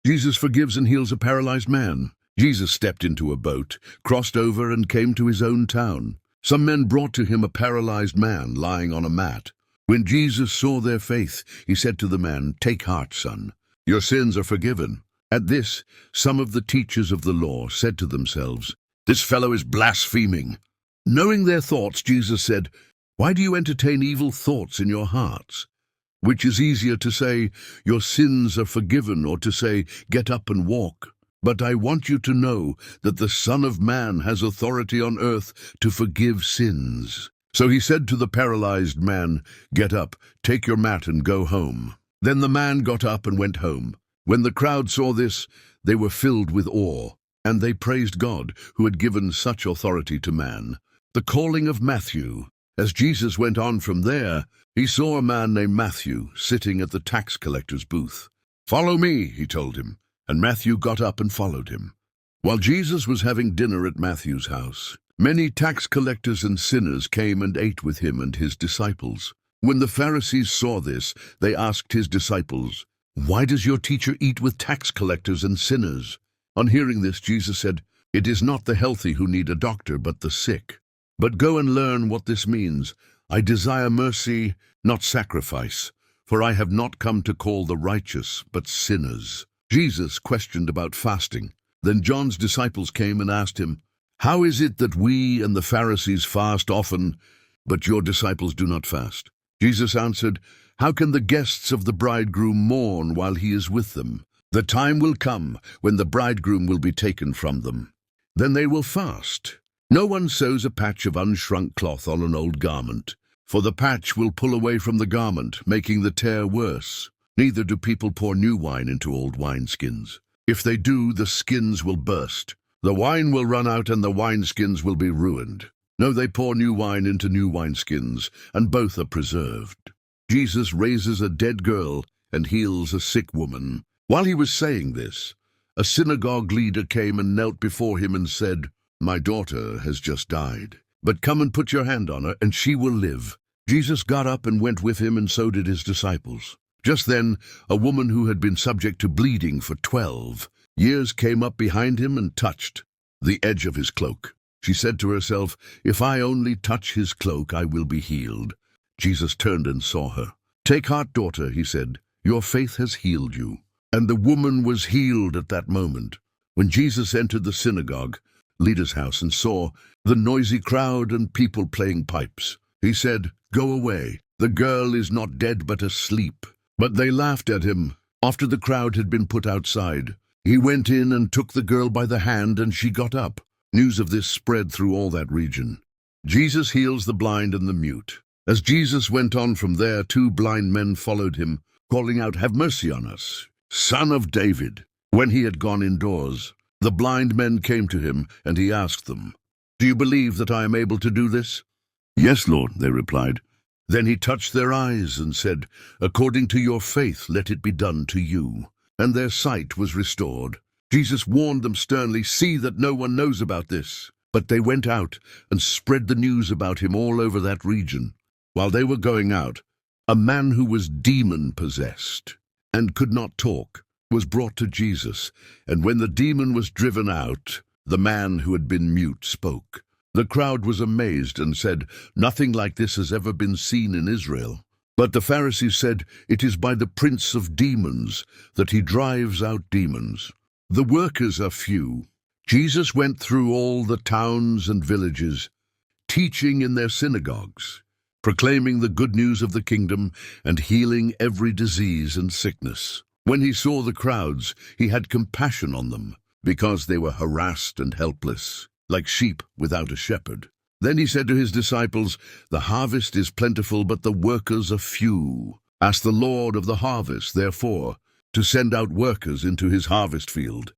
Jesus forgives and heals a paralyzed man. Jesus stepped into a boat, crossed over, and came to his own town. Some men brought to him a paralyzed man lying on a mat. When Jesus saw their faith, he said to the man, "Take heart, son. Your sins are forgiven." At this, some of the teachers of the law said to themselves, "This fellow is blaspheming." Knowing their thoughts, Jesus said, "Why do you entertain evil thoughts in your hearts? Which is easier to say, 'Your sins are forgiven,' or to say, 'Get up and walk'? But I want you to know that the Son of Man has authority on earth to forgive sins." So he said to the paralyzed man, "Get up, take your mat and go home." Then the man got up and went home. When the crowd saw this, they were filled with awe, and they praised God, who had given such authority to man. The calling of Matthew. As Jesus went on from there, he saw a man named Matthew sitting at the tax collector's booth. "Follow me," he told him, and Matthew got up and followed him. While Jesus was having dinner at Matthew's house, many tax collectors and sinners came and ate with him and his disciples. When the Pharisees saw this, they asked his disciples, "Why does your teacher eat with tax collectors and sinners?" On hearing this, Jesus said, "It is not the healthy who need a doctor, but the sick. But go and learn what this means. I desire mercy, not sacrifice, for I have not come to call the righteous, but sinners." Jesus questioned about fasting. Then John's disciples came and asked him, "How is it that we and the Pharisees fast often, but your disciples do not fast?" Jesus answered, "How can the guests of the bridegroom mourn while he is with them? The time will come when the bridegroom will be taken from them. Then they will fast. No one sews a patch of unshrunk cloth on an old garment, for the patch will pull away from the garment, making the tear worse. Neither do people pour new wine into old wineskins. If they do, the skins will burst. The wine will run out and the wineskins will be ruined. No, they pour new wine into new wineskins, and both are preserved." Jesus raises a dead girl and heals a sick woman. While he was saying this, a synagogue leader came and knelt before him and said, "My daughter has just died, but come and put your hand on her, and she will live." Jesus got up and went with him, and so did his disciples. Just then, a woman who had been subject to bleeding for 12 years came up behind him and touched the edge of his cloak. She said to herself, "If I only touch his cloak, I will be healed." Jesus turned and saw her. "Take heart, daughter," he said. "Your faith has healed you." And the woman was healed at that moment. When Jesus entered the synagogue leader's house and saw the noisy crowd and people playing pipes, he said, "Go away. The girl is not dead but asleep." But they laughed at him. After the crowd had been put outside, he went in and took the girl by the hand, and she got up. News of this spread through all that region. Jesus heals the blind and the mute. As Jesus went on from there, 2 blind men followed him, calling out, "Have mercy on us, Son of David." When he had gone indoors, the blind men came to him, and he asked them, "Do you believe that I am able to do this?" "Yes, Lord," they replied. Then he touched their eyes and said, "According to your faith, let it be done to you." And their sight was restored. Jesus warned them sternly, "See that no one knows about this." But they went out and spread the news about him all over that region. While they were going out, a man who was demon-possessed and could not talk was brought to Jesus, and when the demon was driven out, the man who had been mute spoke. The crowd was amazed and said, "Nothing like this has ever been seen in Israel." But the Pharisees said, "It is by the prince of demons that he drives out demons." The workers are few. Jesus went through all the towns and villages, teaching in their synagogues, proclaiming the good news of the kingdom and healing every disease and sickness. When he saw the crowds, he had compassion on them, because they were harassed and helpless, like sheep without a shepherd. Then he said to his disciples, "The harvest is plentiful, but the workers are few. Ask the Lord of the harvest, therefore, to send out workers into his harvest field."